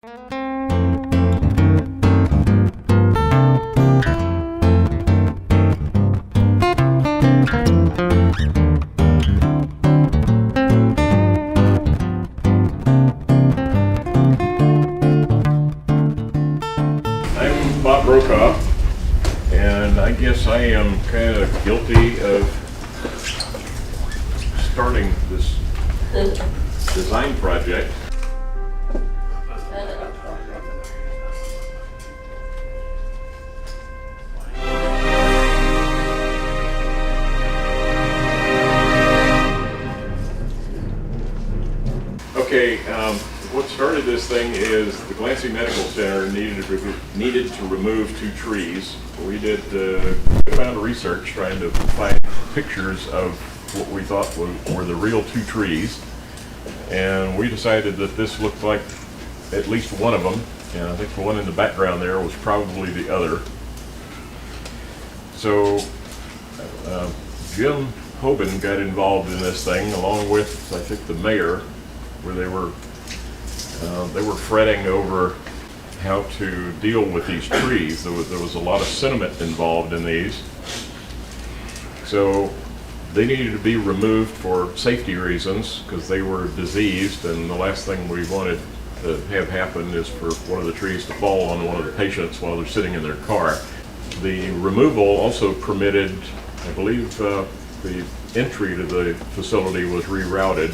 And I guess I am kind of guilty of starting this design project. Okay, what started this thing is the Glancey Medical Center needed to remove 2 trees. We did a good amount of research trying to find pictures of what we thought were the real 2 trees, and we decided that this looked like at least one of them, and I think the one in the background there was probably the other. So Jim Hoban got involved in this thing along with, I think, the mayor, where they were fretting over how to deal with these trees. There was a lot of sentiment involved in these. So they needed to be removed for safety reasons because they were diseased, and the last thing we wanted to have happen is for one of the trees to fall on one of the patients while they're sitting in their car. The removal also permitted, I believe, the entry to the facility was rerouted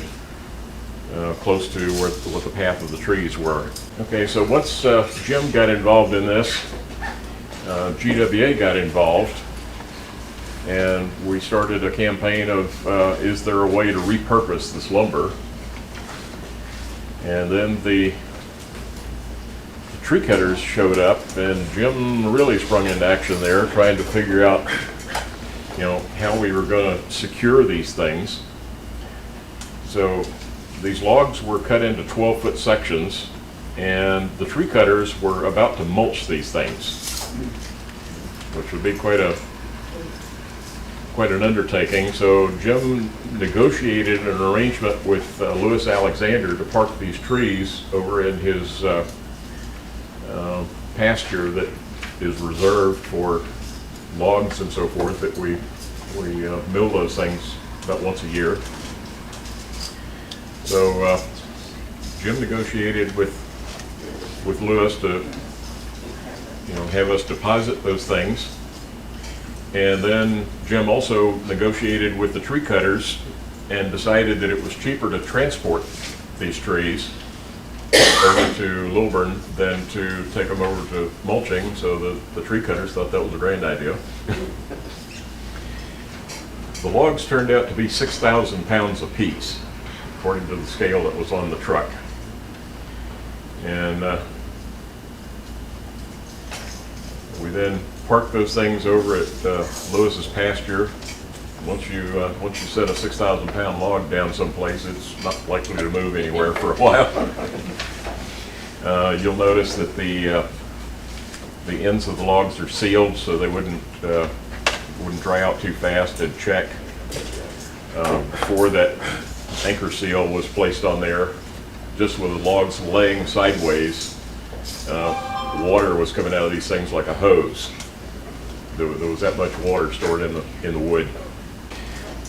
close to what the path of the trees were. Okay, so once Jim got involved in this, GWA got involved, and we started a campaign of is there a way to repurpose this lumber? And then the tree cutters showed up, and Jim really sprung into action there, trying to figure out, how we were going to secure these things. So these logs were cut into 12-foot sections, and the tree cutters were about to mulch these things, which would be quite an undertaking. So Jim negotiated an arrangement with Lewis Alexander to park these trees over in his pasture that is reserved for logs and so forth, that we mill those things about once a year. So Jim negotiated with Lewis to have us deposit those things, and then Jim also negotiated with the tree cutters and decided that it was cheaper to transport these trees over to Lilburn than to take them over to mulching. So the tree cutters thought that was a grand idea. The logs turned out to be 6,000 pounds apiece, according to the scale that was on the truck. And we then parked those things over at Lewis's pasture. Once you set a 6,000 pound log down someplace, it's not likely to move anywhere for a while. You'll notice that the ends of the logs are sealed so they wouldn't dry out too fast. And check before that anchor seal was placed on there, just with the logs laying sideways, water was coming out of these things like a hose. There was that much water stored in the wood.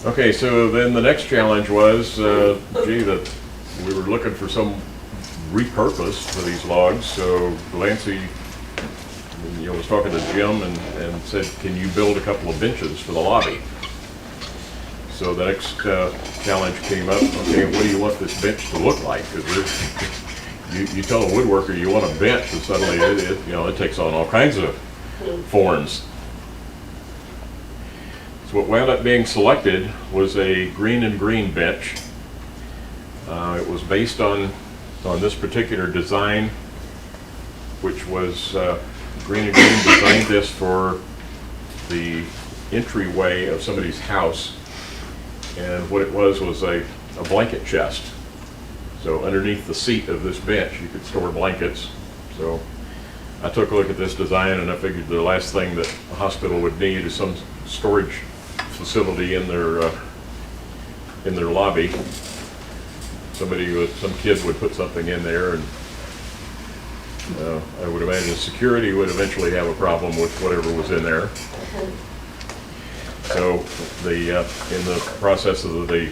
Okay, so then the next challenge was, we were looking for some repurpose for these logs. So Glancey was talking to Jim and said, can you build a couple of benches for the lobby? So the next challenge came up. Okay, what do you want this bench to look like? Because you tell a woodworker you want a bench, and suddenly it takes on all kinds of forms. So what wound up being selected was a green and green bench. It was based on this particular design, which was Green and Green designed this for the entryway of somebody's house. And what it was a blanket chest. So underneath the seat of this bench, you could store blankets. So I took a look at this design, and I figured the last thing that a hospital would need is some storage facility in their lobby. Some kid would put something in there, and I would imagine security would eventually have a problem with whatever was in there. So in the process of the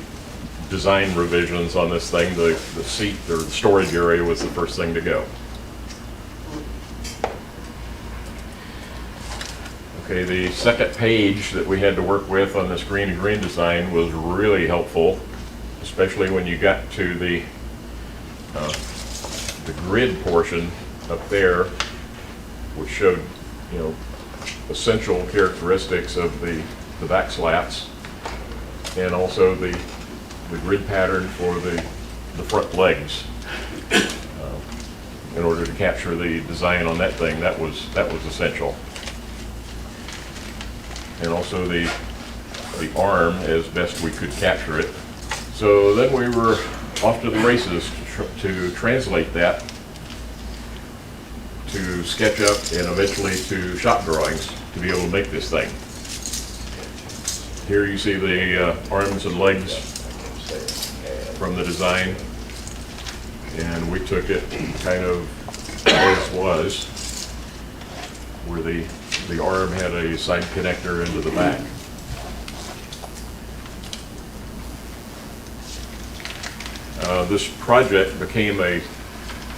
design revisions on this thing, the seat or the storage area was the first thing to go. Okay, the second page that we had to work with on this green and green design was really helpful, especially when you got to the grid portion up there, which showed, essential characteristics of the back slats, and also the grid pattern for the front legs. In order to capture the design on that thing, that was essential. And also the arm as best we could capture it. So then we were off to the races to translate that to SketchUp and eventually to shop drawings to be able to make this thing. Here you see the arms and legs from the design, and we took it kind of as was, where the arm had a side connector into the back. This project became a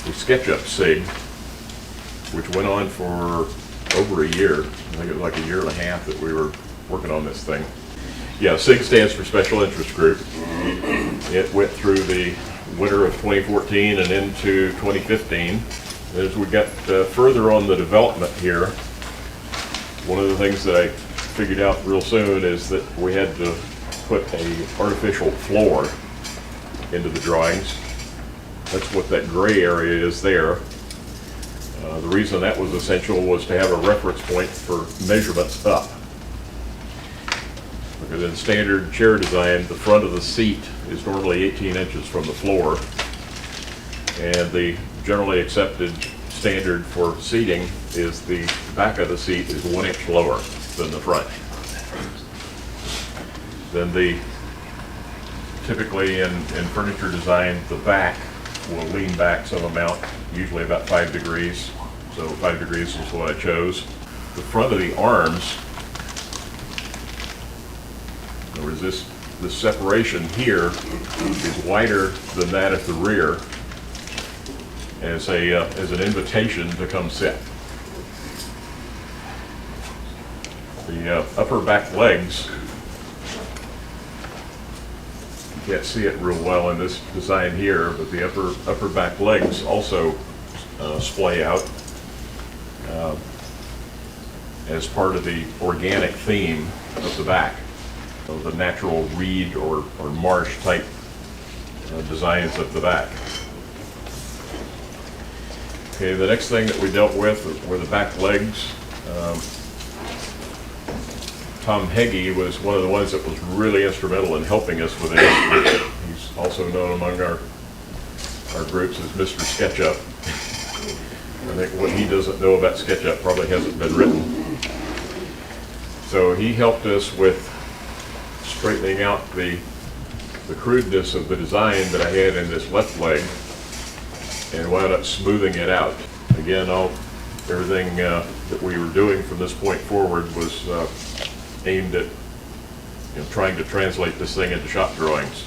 SketchUp SIG, which went on for over a year. I think it was like a year and a half that we were working on this thing. Yeah, SIG stands for Special Interest Group. It went through the winter of 2014 and into 2015. As we got further on the development here, one of the things that I figured out real soon is that we had to put an artificial floor into the drawings. That's what that gray area is there. The reason that was essential was to have a reference point for measurements up. Because in standard chair design, the front of the seat is normally 18 inches from the floor, and the generally accepted standard for seating is the back of the seat is 1 inch lower than the front. Then typically in furniture design, the back will lean back some amount, usually about 5 degrees. So 5 degrees is what I chose. The front of the arms, in other words, this separation here is wider than that at the rear as an invitation to come sit. The upper back legs, you can't see it real well in this design here, but the upper back legs also splay out as part of the organic theme of the back, of the natural reed or marsh type designs of the back. Okay, the next thing that we dealt with were the back legs. Tom Heggie was one of the ones that was really instrumental in helping us with it. He's also known among our groups as Mr. SketchUp. I think what he doesn't know about SketchUp probably hasn't been written. So he helped us with straightening out the crudeness of the design that I had in this left leg and wound up smoothing it out. Again, everything that we were doing from this point forward was aimed at trying to translate this thing into shop drawings.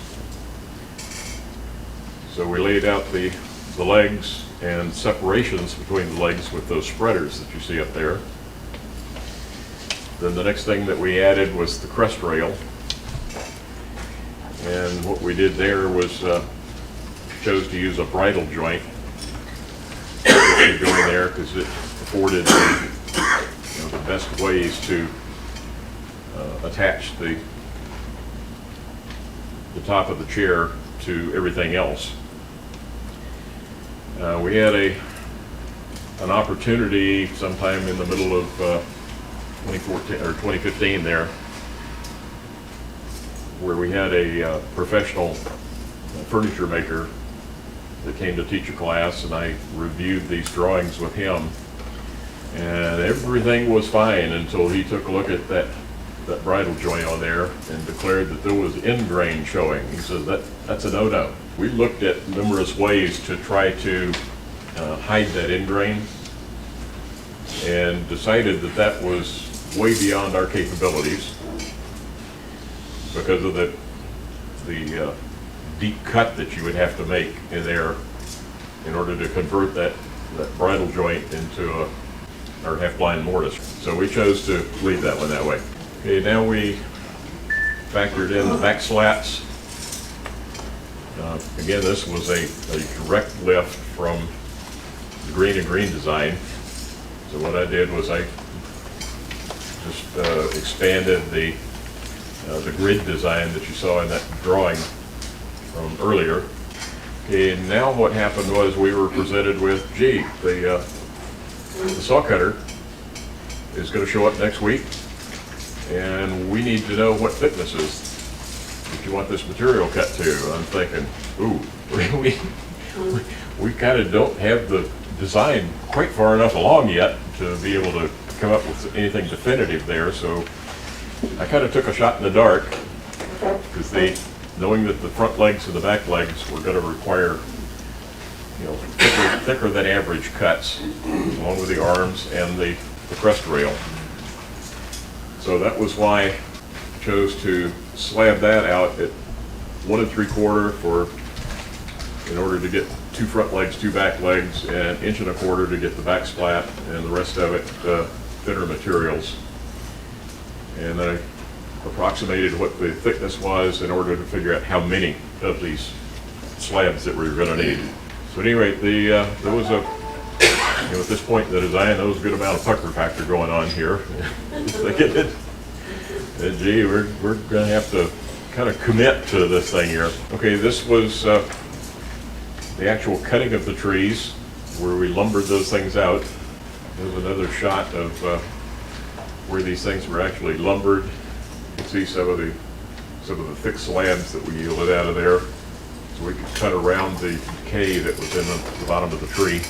So we laid out the legs and separations between the legs with those spreaders that you see up there. Then the next thing that we added was the Crest Rail. And what we did there was chose to use a bridle joint to go in there because it afforded the best ways to attach the top of the chair to everything else. We had an opportunity sometime in the middle of 2014 or 2015 there, where we had a professional furniture maker that came to teach a class, and I reviewed these drawings with him, and everything was fine until he took a look at that bridle joint on there and declared that there was end grain showing. He said that's a no-no. We looked at numerous ways to try to hide that ingrain, and decided that that was way beyond our capabilities because of the deep cut that you would have to make in there in order to convert that bridle joint into our half-blind mortise. So we chose to leave that one that way. Okay, now we factored in the back slats. Again, this was a direct lift from the Green and Green design. So what I did was I just expanded the grid design that you saw in that drawing from earlier. Okay, now what happened was we were presented with, gee, the saw cutter is going to show up next week, and we need to know what thicknesses that you want this material cut to. I'm thinking, ooh, we kind of don't have the design quite far enough along yet to be able to come up with anything definitive there. So I kind of took a shot in the dark, because knowing that the front legs and the back legs were going to require, thicker than average cuts, along with the arms and the crest rail. So that was why I chose to slab that out at 1 3/4 in order to get 2 front legs, 2 back legs, and 1 1/4 to get the back splat, and the rest of it thinner materials. And then I approximated what the thickness was in order to figure out how many of these slabs that we were going to need. So anyway, there was at this point in the design, there was a good amount of pucker factor going on here. Thinking that, gee, we're going to have to kind of commit to this thing here. Okay, this was the actual cutting of the trees, where we lumbered those things out. There's another shot of where these things were actually lumbered. You can see some of the thick slabs that we yielded out of there, so we could cut around the decay that was in the bottom of the tree.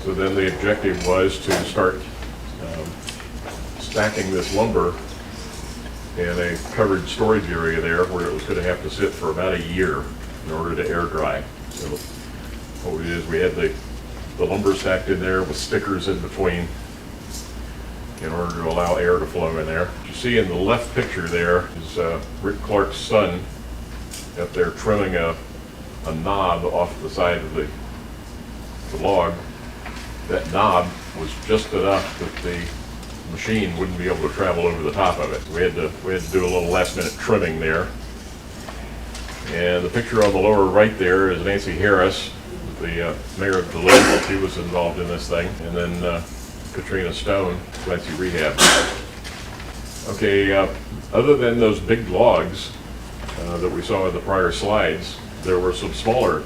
So then the objective was to start stacking this lumber in a covered storage area there, where it was going to have to sit for about a year in order to air dry. So what we did is we had the lumber stacked in there with stickers in between in order to allow air to flow in there. You see in the left picture there is Rick Clark's son up there trimming a knob off the side of the log. That knob was just enough that the machine wouldn't be able to travel over the top of it. We had to do a little last minute trimming there. And the picture on the lower right there is Nancy Harris, the mayor of Duluth. She was involved in this thing. And then Katrina Stone, Glancey Rehab. Okay, other than those big logs that we saw in the prior slides, there were some smaller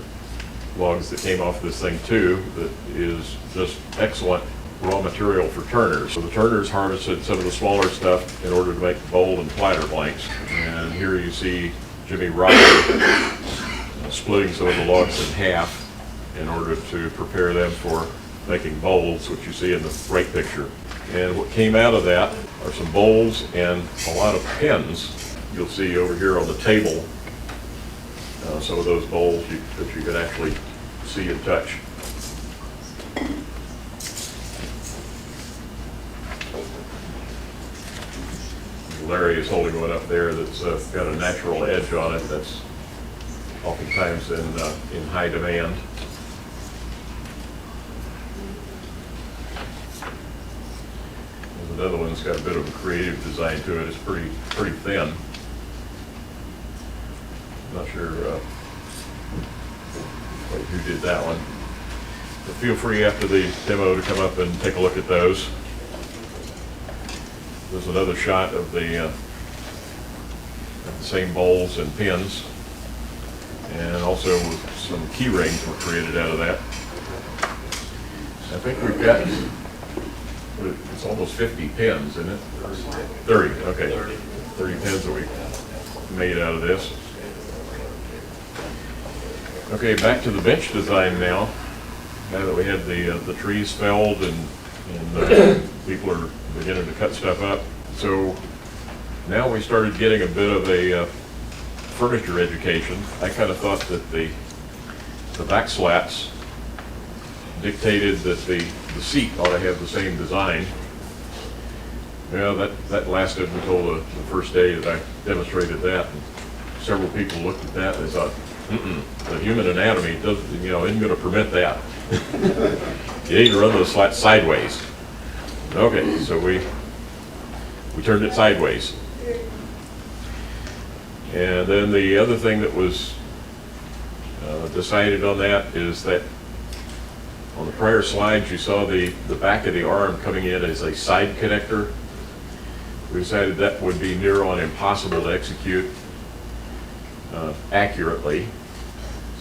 logs that came off this thing too, that is just excellent raw material for turners. So the turners harvested some of the smaller stuff in order to make bowl and platter blanks. And here you see Jimmy Rocker splitting some of the logs in half in order to prepare them for making bowls, which you see in the right picture. And what came out of that are some bowls and a lot of pins. You'll see over here on the table some of those bowls that you can actually see and touch. Larry is holding one up there that's got a natural edge on it that's oftentimes in high demand. There's another one that's got a bit of a creative design to it. It's pretty thin. Not sure who did that one. But feel free after the demo to come up and take a look at those. There's another shot of the same bowls and pins, and also some key rings were created out of that. I think we've got, it's almost 50 pins, isn't it? 30, okay. 30 pins that we made out of this. Okay, back to the bench design now. Now that we had the trees felled and people are beginning to cut stuff up. So now we started getting a bit of a furniture education. I kind of thought that the back slats dictated that the seat ought to have the same design. Well, that lasted until the first day that I demonstrated that. And several people looked at that and they thought, the human anatomy doesn't, isn't going to permit that. You need to run those slats sideways. Okay, so we turned it sideways. And then the other thing that was decided on that is that on the prior slides you saw the back of the arm coming in as a side connector. We decided that would be near on impossible to execute accurately.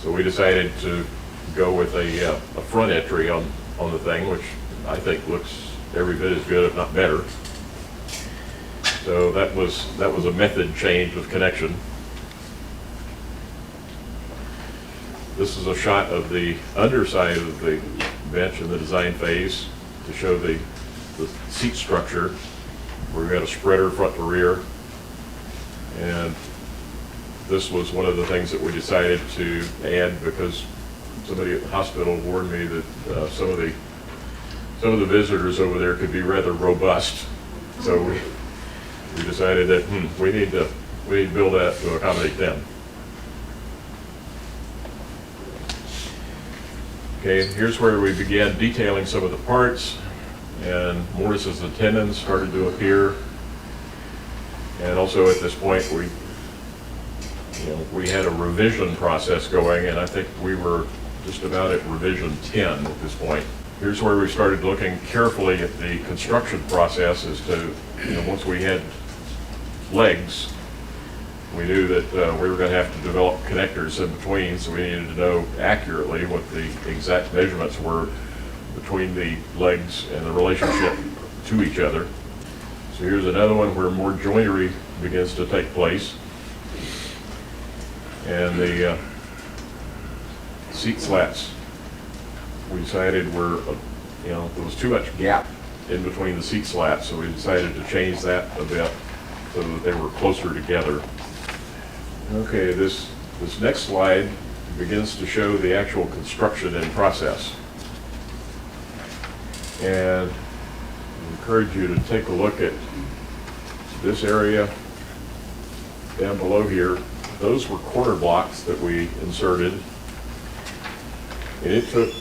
So we decided to go with a front entry on the thing, which I think looks every bit as good, if not better. So that was a method change of connection. This is a shot of the underside of the bench in the design phase to show the seat structure, where we had a spreader front to rear. And this was one of the things that we decided to add because somebody at the hospital warned me that some of the visitors over there could be rather robust. So we decided that we need to build that to accommodate them. Okay, here's where we began detailing some of the parts, and mortises and tendons started to appear. And also at this point we had a revision process going, and I think we were just about at revision 10 at this point. Here's where we started looking carefully at the construction process as to, once we had legs, we knew that we were going to have to develop connectors in between, so we needed to know accurately what the exact measurements were between the legs and the relationship to each other. So here's another one where more joinery begins to take place. And the seat slats, we decided there was too much gap in between the seat slats, so we decided to change that a bit so that they were closer together. Okay, this next slide begins to show the actual construction in process. And I encourage you to take a look at this area down below here. Those were quarter blocks that we inserted. And it took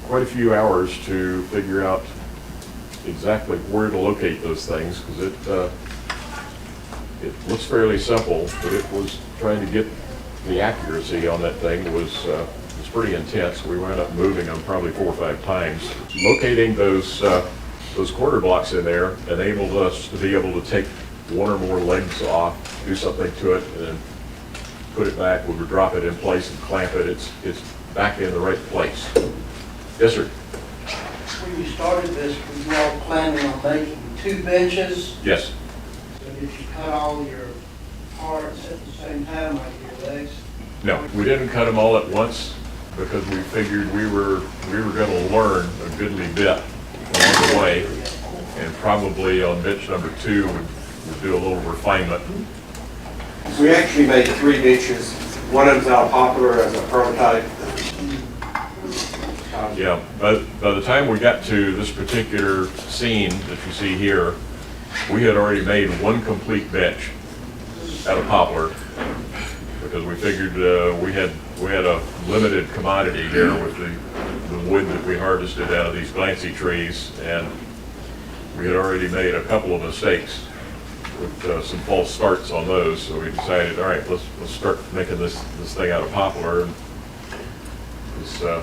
quite a few hours to figure out exactly where to locate those things, because it looks fairly simple, but it was trying to get the accuracy on that thing was pretty intense. We wound up moving them probably 4 or 5 times. Locating those quarter blocks in there enabled us to be able to take one or more legs off, do something to it, and then put it back. We would drop it in place and clamp it. It's back in the right place. Yes, sir. When you started this, were you all planning on making 2 benches? Yes. So did you cut all your parts at the same time, like your legs? No, we didn't cut them all at once because we figured we were going to learn a goodly bit along the way, and probably on bench number 2 we'd do a little refinement. We actually made 3 benches. One of them's out of Poplar as a prototype. Yeah, but by the time we got to this particular scene that you see here, we had already made 1 complete bench out of poplar because we figured we had a limited commodity here with the wood that we harvested out of these Glancey trees, and we had already made a couple of mistakes with some false starts on those. So we decided, all right, let's start making this thing out of poplar. And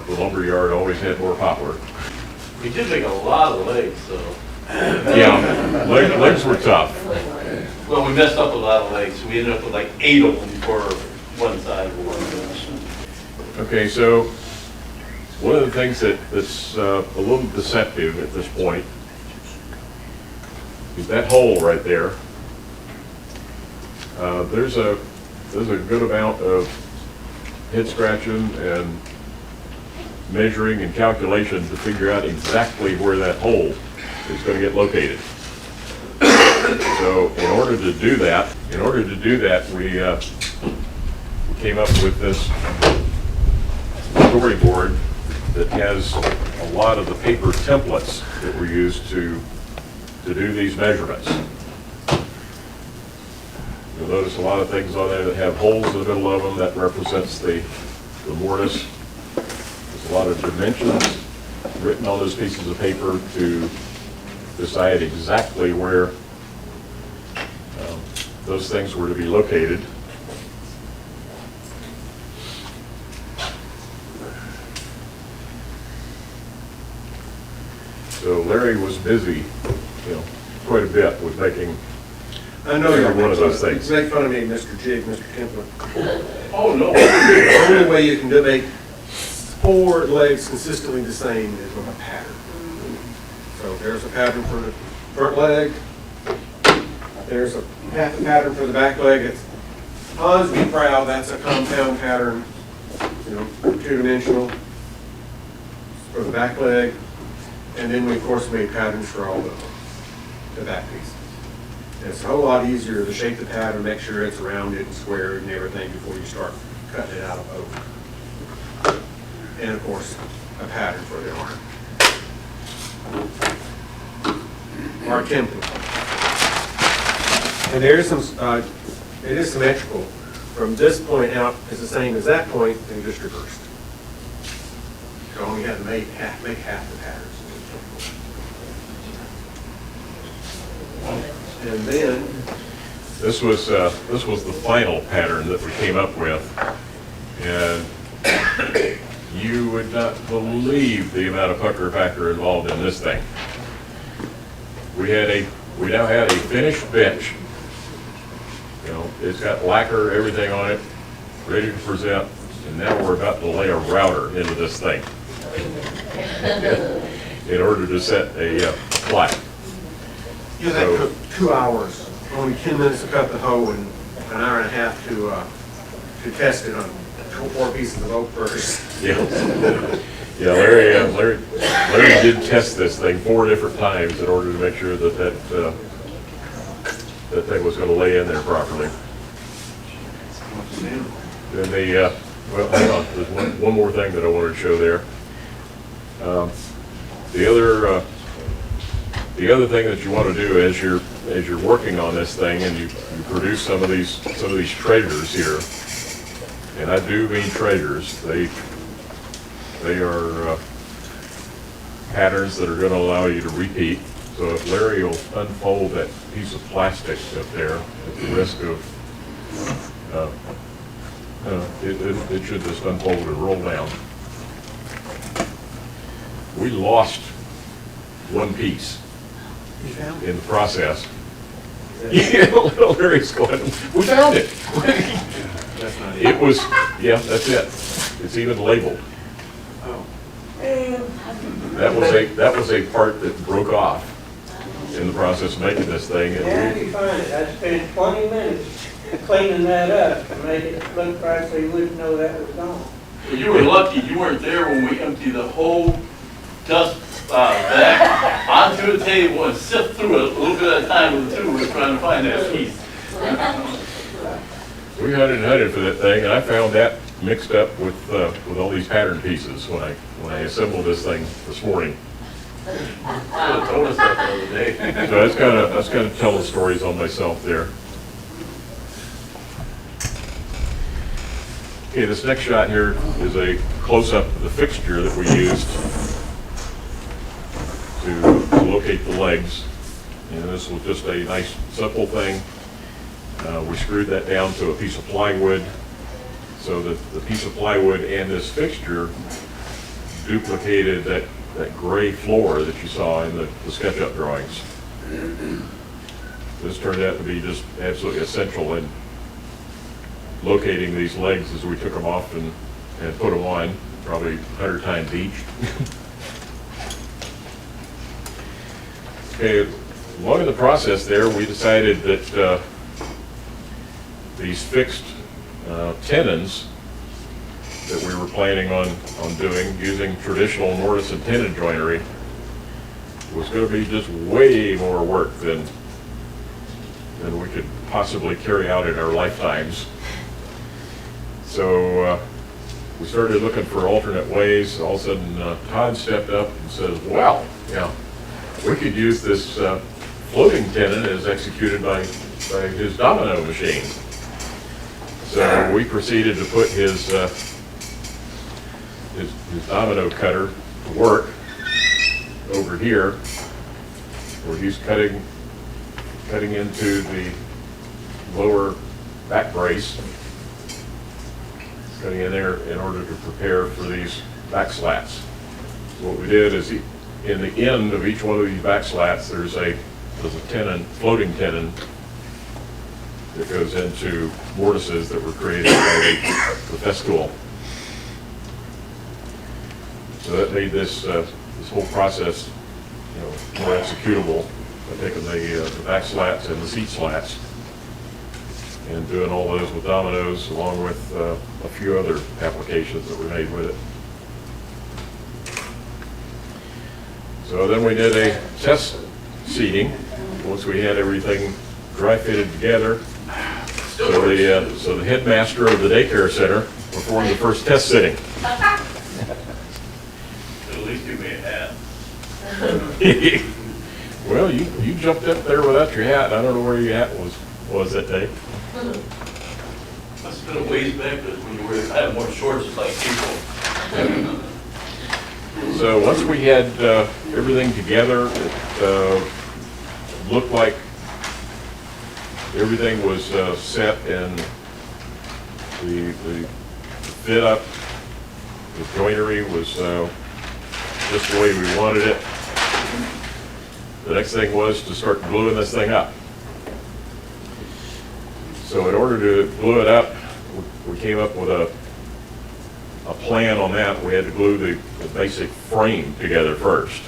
the lumber yard always had more poplar. We did make a lot of legs, so. Yeah, legs were tough. Well, we messed up a lot of legs. We ended up with like 8 of them for one side of one bench. Okay, so one of the things that's a little deceptive at this point is that hole right there. There's a good amount of head scratching and measuring and calculation to figure out exactly where that hole is going to get located. So in order to do that, we came up with this storyboard that has a lot of the paper templates that were used to do these measurements. You'll notice a lot of things on there that have holes in the middle of them. That represents the mortise. There's a lot of dimensions written on those pieces of paper to decide exactly where those things were to be located. So Larry was busy, quite a bit with making I know every one of those things. You make fun of me, Mr. Jig, Mr. Kempler. Oh, no. The only way you can make 4 legs consistently the same is with a pattern. So there's a pattern for the front leg. There's a half a pattern for the back leg. It's Hans be proud, that's a compound pattern, 2-dimensional for the back leg. And then we, of course, made patterns for all the back pieces. And it's a whole lot easier to shape the pattern, make sure it's rounded and squared and everything before you start cutting it out of oak. And of course, a pattern for the arm. Our template. And there's some, it is symmetrical. From this point out is the same as that point, and just reversed. So only had to make half the patterns. And then This was the final pattern that we came up with, and you would not believe the amount of pucker packer involved in this thing. We now had a finished bench. It's got lacquer, everything on it, ready to present, and now we're about to lay a router into this thing in order to set a flat. that took 2 hours, only 10 minutes to cut the hoe and an hour and a half to test it on 4 pieces of oak first. Yeah, Larry did test this thing 4 different times in order to make sure that thing was going to lay in there properly. Then well, hang on, there's one more thing that I wanted to show there. The other thing that you want to do as you're working on this thing and you produce some of these treasures here, and I do mean treasures. They are patterns that are going to allow you to repeat. So if Larry will unfold that piece of plastic up there at the risk of, it should just unfold and roll down. We lost one piece in the process. Yeah, little Larry's going, we found it. That's not it. It was, yeah, that's it. It's even labeled. Oh. That was a part that broke off in the process of making this thing. How And did you find it? I spent 20 minutes cleaning that up to make it look right so you wouldn't know that was gone. You were lucky you weren't there when we emptied the whole dust bag onto a table and sift through it a little bit at a time with the tool trying to find that piece. we hunted for that thing, and I found that mixed up with all these pattern pieces when I assembled this thing this morning. You should have told us that the other day. So that's kind of telling stories on myself there. Okay, this next shot here is a close-up of the fixture that we used to locate the legs. And this was just a nice, simple thing. We screwed that down to a piece of plywood so that the piece of plywood and this fixture duplicated that gray floor that you saw in the SketchUp drawings. This turned out to be just absolutely essential in locating these legs as we took them off and put them on, probably 100 times each. Okay, along in the process there, we decided that these fixed tenons that we were planning on doing using traditional mortise and tenon joinery was going to be just way more work than we could possibly carry out in our lifetimes. So we started looking for alternate ways. All of a sudden, Todd stepped up and says, well, yeah, we could use this floating tenon as executed by his domino machine. So we proceeded to put his domino cutter to work over here, where he's cutting into the lower back brace, cutting in there in order to prepare for these back slats. So what we did is, in the end of each one of these back slats, there's a tenon, floating tenon, that goes into mortises that were created by the festool. So that made this whole process, more executable by taking the back slats and the seat slats and doing all those with dominoes, along with a few other applications that were made with it. So then we did a test seating once we had everything dry fitted together. So the headmaster of the daycare center performed the first test sitting. At least give me a hat. Well, you jumped up there without your hat. I don't know where your hat was that day. Must have been a ways back, but when you had more shorts, it's like people. So once we had everything together, it looked like everything was set, and the fit up, the joinery was just the way we wanted it. The next thing was to start gluing this thing up. So in order to glue it up, we came up with a plan on that. We had to glue the basic frame together first.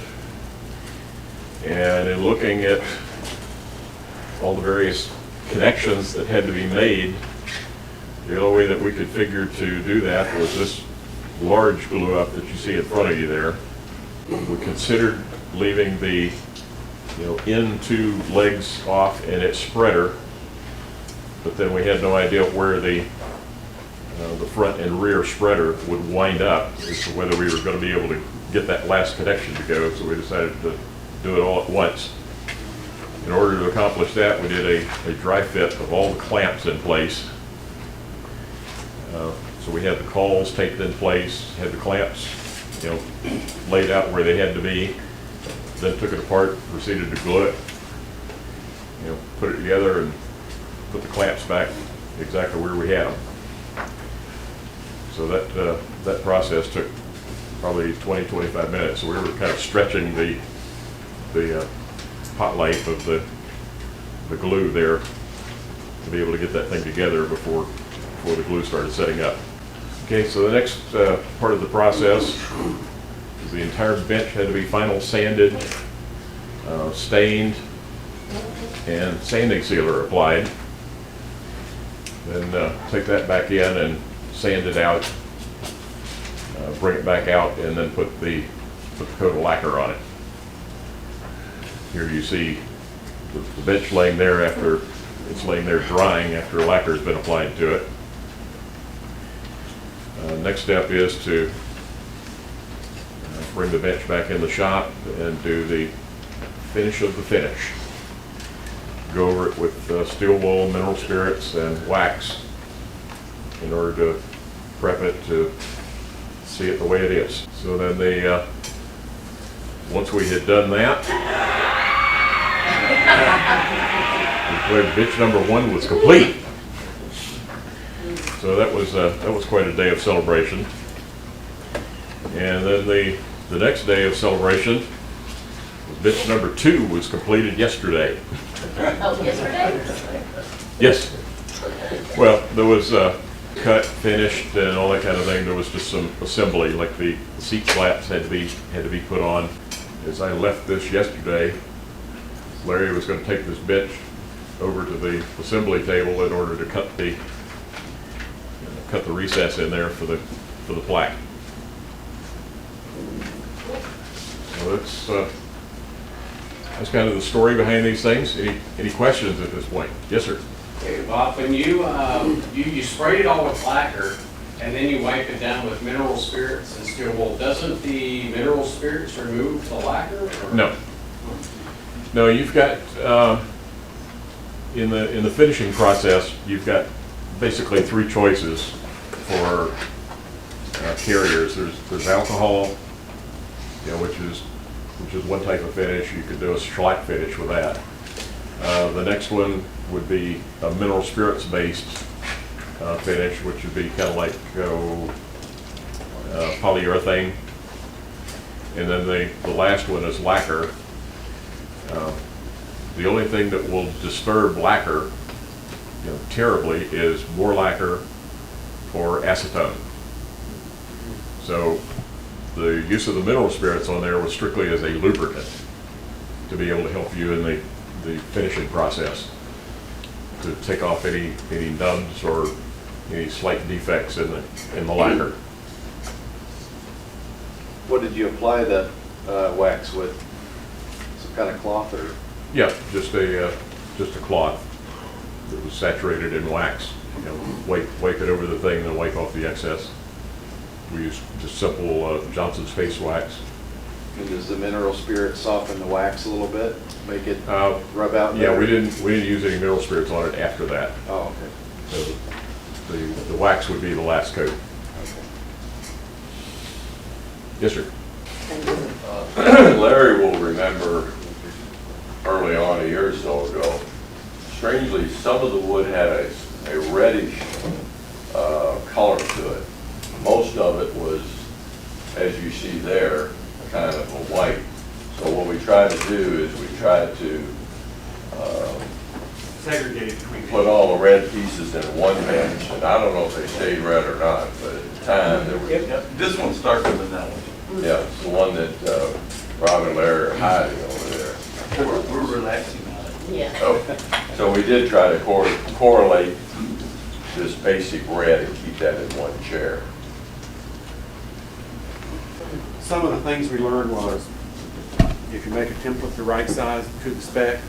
And in looking at all the various connections that had to be made, the only way that we could figure to do that was this large glue up that you see in front of you there. We considered leaving the end two legs off in its spreader, but then we had no idea where the front and rear spreader would wind up as to whether we were going to be able to get that last connection to go, so we decided to do it all at once. In order to accomplish that, we did a dry fit of all the clamps in place. So we had the cauls taped in place, had the clamps laid out where they had to be, then took it apart, proceeded to glue it, put it together and put the clamps back exactly where we had them. So that process took probably 20-25 minutes. So we were kind of stretching the hot life of the glue there to be able to get that thing together before the glue started setting up. Okay, so the next part of the process is the entire bench had to be final sanded, stained, and sanding sealer applied. Then take that back in and sand it out, bring it back out, and then put the coat of lacquer on it. Here you see the bench laying there after it's laying there drying after lacquer has been applied to it. Next step is to bring the bench back in the shop and do the finish of the finish. Go over it with steel wool, mineral spirits, and wax in order to prep it to see it the way it is. So then once we had done that, we declared bitch number 1 was complete. So that was quite a day of celebration. And then the next day of celebration, bitch number 2 was completed yesterday. Oh, yesterday? Yes. Well, there was cut, finished, and all that kind of thing. There was just some assembly, like the seat slats had to be put on. As I left this yesterday, Larry was going to take this bench over to the assembly table in order to cut the recess in there for the plaque. So that's kind of the story behind these things. Any questions at this point? Yes, sir. Okay, Bob, when you sprayed it all with lacquer, and then you wipe it down with mineral spirits and steel wool. Doesn't the mineral spirits remove the lacquer? Or? No. No, you've got, in the finishing process, you've got basically three choices for carriers. There's alcohol, you know, which is one type of finish. You could do a shellac finish with that. The next one would be a mineral spirits based finish, which would be kind of like polyurethane. And then the last one is lacquer. The only thing that will disturb lacquer, you know, terribly is more lacquer or acetone. So the use of the mineral spirits on there was strictly as a lubricant to be able to help you in the finishing process, to take off any nubs or any slight defects in the lacquer. What did you apply the wax with? Some kind of cloth or? Yeah, just a cloth that was saturated in wax. You know, wipe it over the thing, and then wipe off the excess. We used just simple Johnson's Face Wax. And does the mineral spirit soften the wax a little bit, make it rub out Yeah, better? we didn't use any mineral spirits on it after that. Oh, okay. So the wax would be the last coat. Yes, sir. Larry will remember early on, a year or so ago, strangely, some of the wood had a reddish color to it. Most of it was, as you see there, kind of a white. So what we tried to do is we tried to Segregated between. put all the red pieces in one bench, and I don't know if they stayed red or not, but at the time, there was, This one's darker than that one. yeah, it's the one that Rob and Larry are hiding over there. We're relaxing on it. Yeah. So we did try to correlate this basic red and keep that in one chair. Some of the things we learned was, if you make a template the right size to the spec,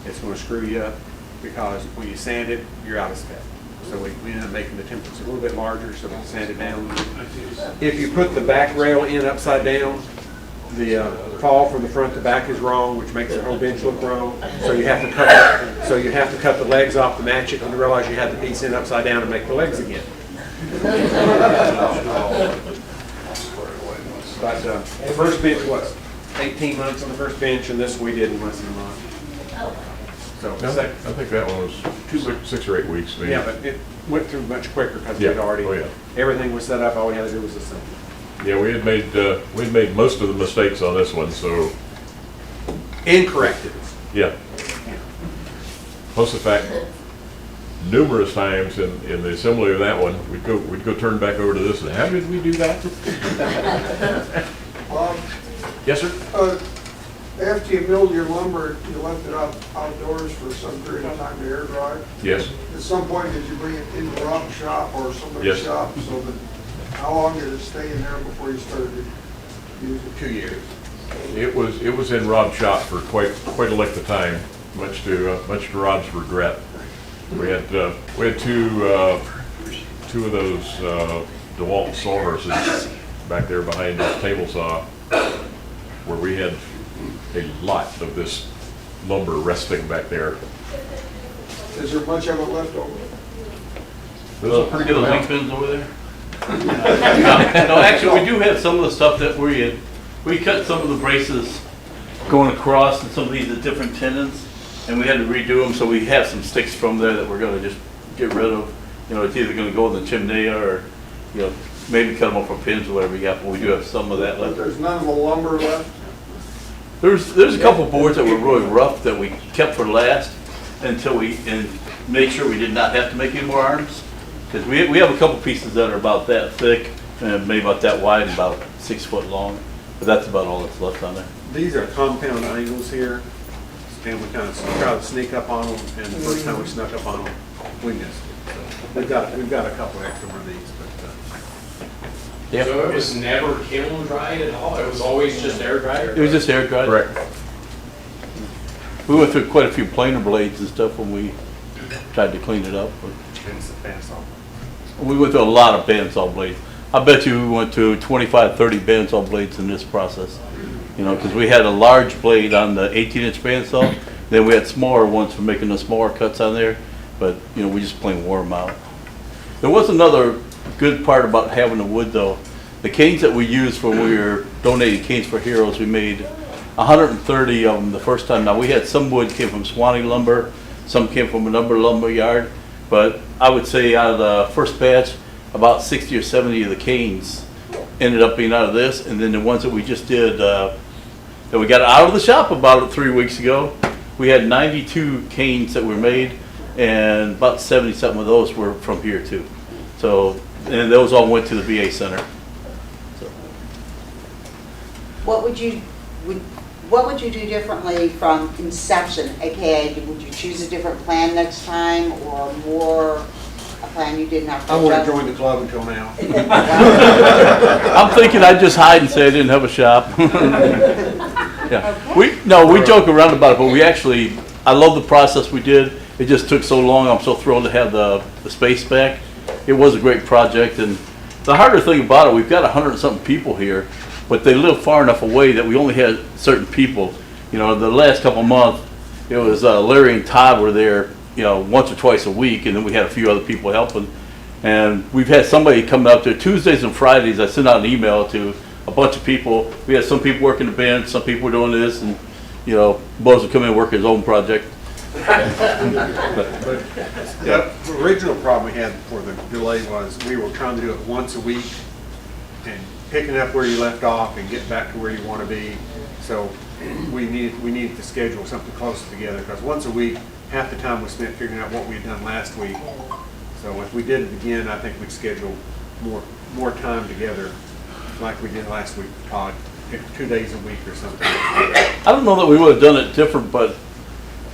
it's going to screw you up, because when you sand it, you're out of spec. So we ended up making the templates a little bit larger so we can sand it down. If you put the back rail in upside down, the fall from the front to back is wrong, which makes the whole bench look wrong. So you have to cut the legs off to match it, and you realize you have the piece in upside down and make the legs again. But the first bench was 18 months on the first bench, and this we did in less than a month. Oh, So, No, I think that one was 6 or 8 weeks, maybe. yeah, but it went through much quicker because Yeah. we'd already, Oh, yeah. everything was set up, all we had to do was assemble. Yeah, we had made most of the mistakes on this one, so, And corrected. yeah. Plus the fact, numerous times in the assembly of that one, we'd go turn back over to this, and how did we do that? Yes, sir? After you milled your lumber, you left it out outdoors for some period of time to air dry. Yes. At some point, did you bring it into Rob's shop or somebody's Yes. shop? So that, how long did it stay in there before you started using it? 2 years. It was in Rob's shop for quite a length of time, much to Rob's regret. We had two of those DeWalt sawhorses back there behind the table saw, where we had a lot of this lumber resting back there. Is there much of it left over? There's a pretty good Those amount. ink pens over there? No, actually, we do have some of the stuff that we cut some of the braces going across and some of these are different tendons, and we had to redo them, so we have some sticks from there that we're gonna just get rid of. You know, it's either gonna go in the chimney or, you know, maybe cut them up for pins or whatever you got, but we do have some of that But left. there's none of the lumber left? There's a couple boards that were really rough that we kept for last until we made sure we did not have to make any more arms. Because we have a couple pieces that are about that thick and maybe about that wide, about 6 foot long. But that's about all that's left on there. These are compound angles here, and we kind of try to sneak up on them, and the first time we snuck up on them, we missed it. So we've got a couple extra of these, but So it was never kiln dried at all? It was always just air dried? It was just air dried. Correct. We went through quite a few planer blades and stuff when we tried to clean it up. But it's a pass off. We went through a lot of bandsaw blades. I bet you we went to 25, 30 bandsaw blades in this process. You know, because we had a large blade on the 18-inch bandsaw, then we had smaller ones for making the smaller cuts on there, but, you know, we just plain wore them out. There was another good part about having the wood, though. The canes that we used when we were donating canes for heroes, we made 130 of them the first time. Now, we had some wood came from Swanee Lumber, some came from another lumber yard, but I would say out of the first batch, about 60 or 70 of the canes ended up being out of this, and then the ones that we just did, that we got out of the shop about 3 weeks ago, we had 92 canes that were made, and about 70-something of those were from here too. So, and those all went to the VA Center. So. What would you do differently from Inception, aka would you choose a different plan next time, or more a plan you didn't have to I want to adjust? join the club until now. I'm thinking I'd just hide and say I didn't have a shop. Yeah. Okay. We joke around about it, but we actually, I love the process we did. It just took so long. I'm so thrilled to have the space back. It was a great project, and the harder thing about it, we've got 100-something people here, but they live far enough away that we only had certain people. You know, the last couple of months, it was Larry and Todd were there, you know, once or twice a week, and then we had a few other people helping. And we've had somebody coming up there Tuesdays and Fridays. I sent out an email to a bunch of people. We had some people working the bench, some people were doing this, and, you know, Buzz would come in and work his own project. But the original problem we had for the delay was we were trying to do it once a week and picking up where you left off and getting back to where you want to be. So we needed to schedule something closer together, because once a week, half the time was spent figuring out what we had done last week. So if we did it again, I think we'd schedule more time together like we did last week, Todd, 2 days a week or something. I don't know that we would have done it different, but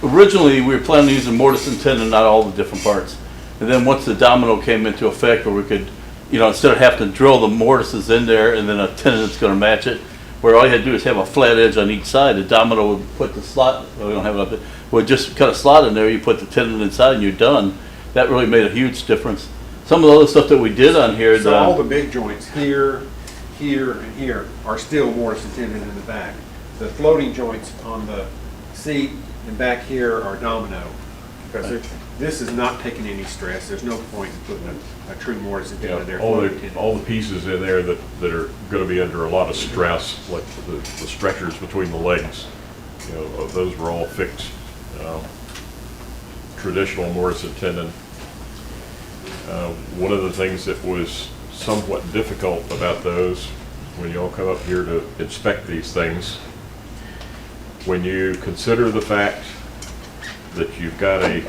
originally we were planning on using mortise and tenon, not all the different parts. And then once the domino came into effect, where we could, you know, instead of having to drill the mortises in there and then a tenon that's going to match it, where all you had to do is have a flat edge on each side, the domino would put the slot, well, we don't have it up there, would just cut a slot in there, you put the tenon inside and you're done. That really made a huge difference. Some of the other stuff that we did on here, So all the big joints here, here, and here are still mortise and tenon in the back. The floating joints on the seat and back here are domino, because this is not taking any stress. There's no point in putting a true mortise and tenon there. All the pieces in there that are going to be under a lot of stress, like the stretchers between the legs, you know, those were all fixed. Traditional mortise and tenon. One of the things that was somewhat difficult about those, when you all come up here to inspect these things, when you consider the fact that you've got a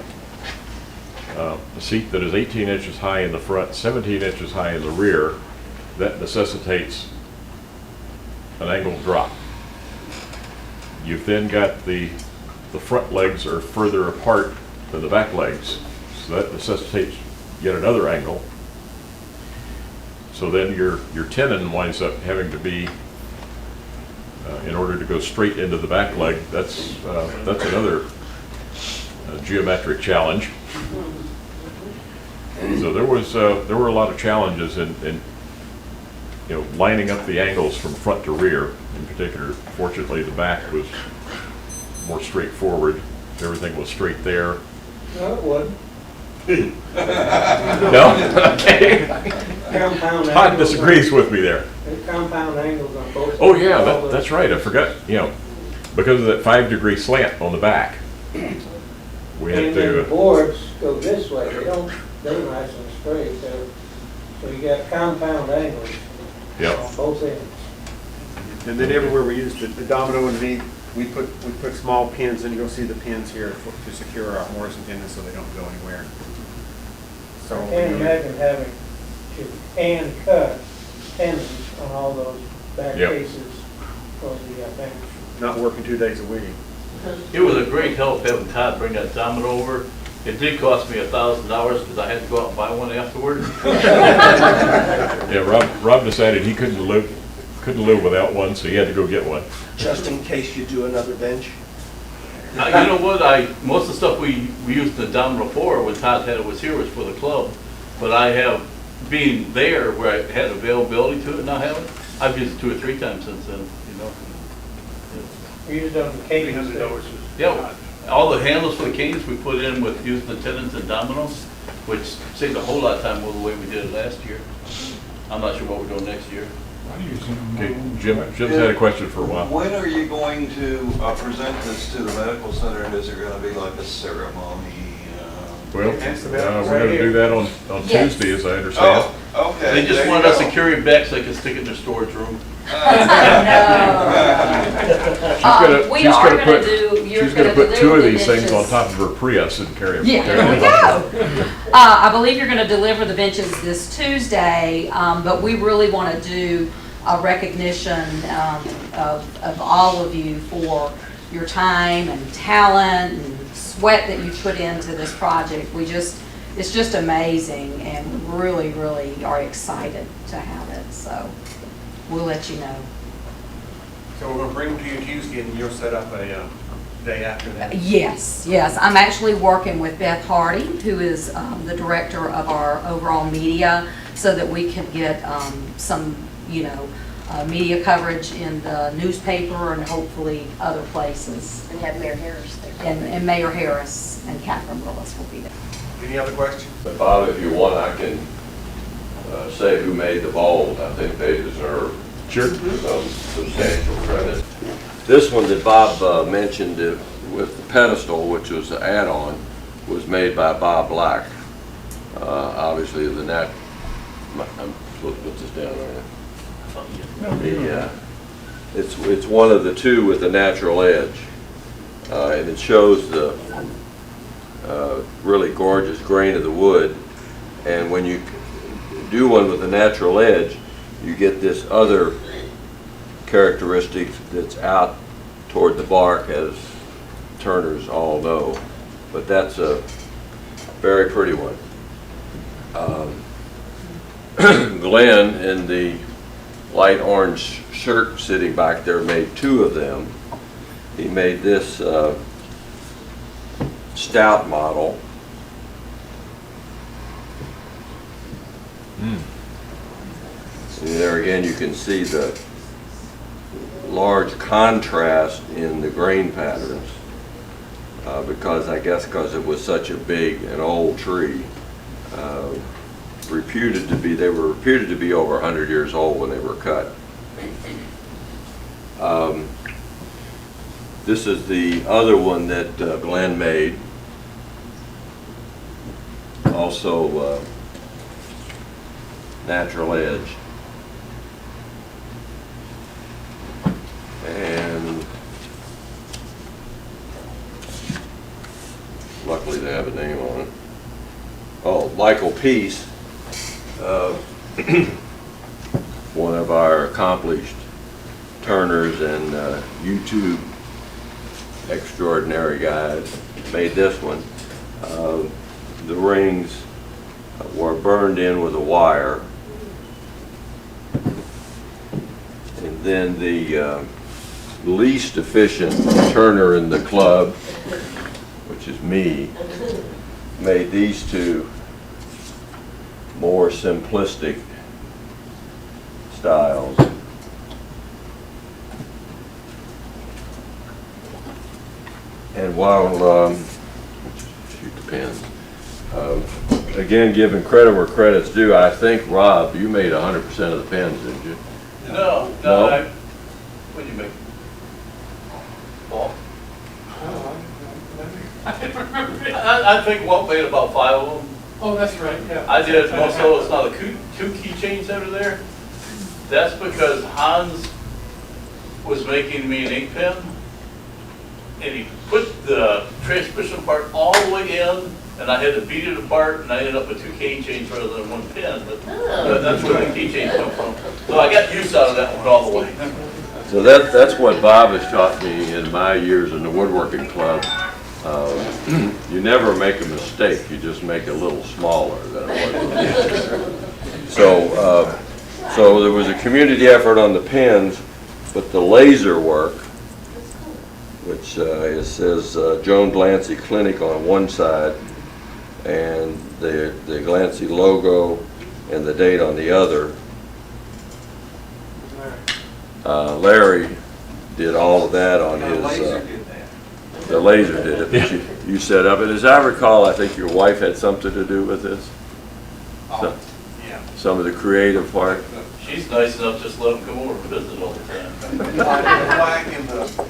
seat that is 18 inches high in the front, 17 inches high in the rear, that necessitates an angled drop. You've then got the front legs are further apart than the back legs, so that necessitates yet another angle. So then your tenon winds up having to be, in order to go straight into the back leg, that's another geometric challenge. So there were a lot of challenges in you know, lining up the angles from front to rear. In particular, fortunately, the back was more straightforward. Everything was straight there. No, it wasn't. No? Okay. Compound Todd angles disagrees with me there. There's compound angles on both sides. Oh yeah, All the- that's right. I forgot. You know, because of that 5-degree slant on the back, we had And then the to. boards go this way, they're nice and straight, so you got compound angles Yep. on both ends. And then everywhere we used the domino underneath, we put small pins, and you'll see the pins here to secure our mortise and tenon so they don't go anywhere. So I can't imagine having to hand cut tenons on all those back Yep. cases for the bench. not working 2 days a week. It was a great help having Todd bring that domino over. It did cost me $1,000 because I had to go out and buy one afterwards. Yeah, Rob decided he couldn't live without one, so he had to go get one. Just in case you do another bench? You know what, most of the stuff we used the domino for when Todd had it was here was for the club, but I have being there where I had availability to it, now have it, I've used it 2 or 3 times since then, you know. Used on the cages. Yeah, all the handles for the canes we put in with using the tenons and dominoes, which saved a whole lot of time over the way we did it last year. I'm not sure what we're doing next year. Okay, Jim's had a question for a while. When are you going to present this to the medical center, and is there going to be like a ceremony? Well, we're gonna do that on Yes. Tuesday, as I understand. Oh, okay. They just there wanted you us to go. carry it back so they could stick it in their storage room. She's gonna, We she's are gonna gonna put, do, you're she's gonna gonna put 2 of deliver these the things on benches. top of her Prius and carry them. Yeah, there we go. I believe you're gonna deliver the benches this Tuesday, but we really wanna do a recognition of all of you for your time and talent and sweat that you put into this project. It's just amazing, and really, really are excited to have it, so we'll let you know. So we're gonna bring them to you Tuesday, and you'll set up a day after that? Yes, I'm actually working with Beth Hardy, who is the director of our overall media, so that we can get some, media coverage in the newspaper and hopefully other places. And have Mayor Harris there. And Mayor Harris and Catherine Willis will be there. Any other questions? But Bob, if you want, I can say who made the bowls. I think they deserve some substantial credit. This one that Bob mentioned with the pedestal, which was the add-on, was made by Bob Black. Obviously, I'm supposed to put this down there. It's one of the 2 with the natural edge, and it shows the really gorgeous grain of the wood. And when you do one with a natural edge, you get this other characteristic that's out toward the bark, as turners all know. But that's a very pretty one. Glenn, in the light orange shirt sitting back there, made 2 of them. He made this stout model. And there again, you can see the large contrast in the grain patterns, because it was such a big and old tree. They were reputed to be over 100 years old when they were cut. This is the other one that Glenn made. Also natural edge. And luckily they have a name on it. Oh, Michael Peace, one of our accomplished turners and YouTube extraordinary guys, made this one. The rings were burned in with a wire. And then the least efficient turner in the club, which is me, made these 2 more simplistic styles. And while, shoot the pens, again, giving credit where credit's due, I think, Rob, you made 100% of the pens, didn't you? No. What did you make? Paul? I think Walt made about 5 of them. Oh, that's right, yeah. I did. Also, it's not the 2 keychains that are there. That's because Hans was making me an ink pen, and he put the transmission part all the way in, and I had to beat it apart, and I ended up with 2 keychains rather than 1 pen. But that's where the keychains come from. So I got use out of that one all the way. So that's what Bob has taught me in my years in the woodworking club. You never make a mistake, you just make it a little smaller than it was. So there was a community effort on the pens, but the laser work, which it says Joan Glancey Clinic on one side, and the Glancey logo and the date on the other. Larry did all of that on his, the laser did it, but you set up it. As I recall, I think your wife had something to do with this? Oh, yeah. Some of the creative part? She's nice enough just to let them come over and visit all the time.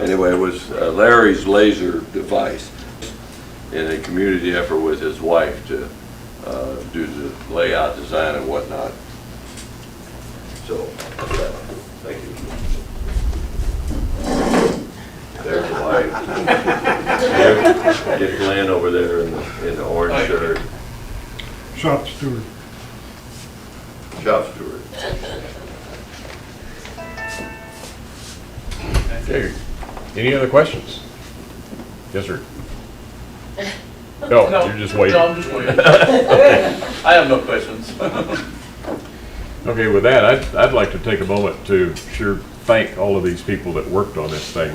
Anyway, it was Larry's laser device in a community effort with his wife to do the layout, design, and whatnot. So, thank you. There's the wife. Get Glenn over there in the orange shirt. Shop steward. Shop steward. Okay, any other questions? Yes, sir. No, you're just waiting. No, I'm just waiting. I have no questions. Okay, with that, I'd like to take a moment to sure thank all of these people that worked on this thing.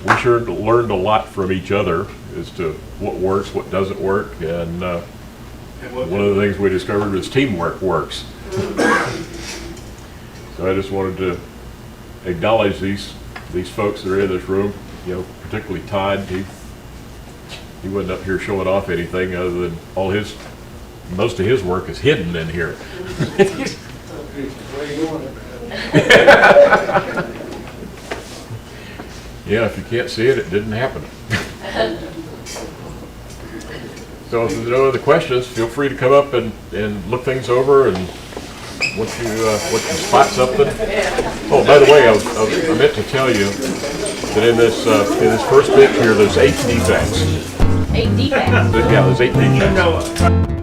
We sure learned a lot from each other as to what works, what doesn't work, and one of the things we discovered was teamwork works. So I just wanted to acknowledge these folks that are in this room, you know, particularly Todd. He wasn't up here showing off anything other than most of his work is hidden in here. Yeah, if you can't see it, it didn't happen. So if there's no other questions, feel free to come up and look things over, and once you spot something. Oh, by the way, I meant to tell you that in this first bit here, there's 8 defects. 8 defects? Yeah, there's 8 defects.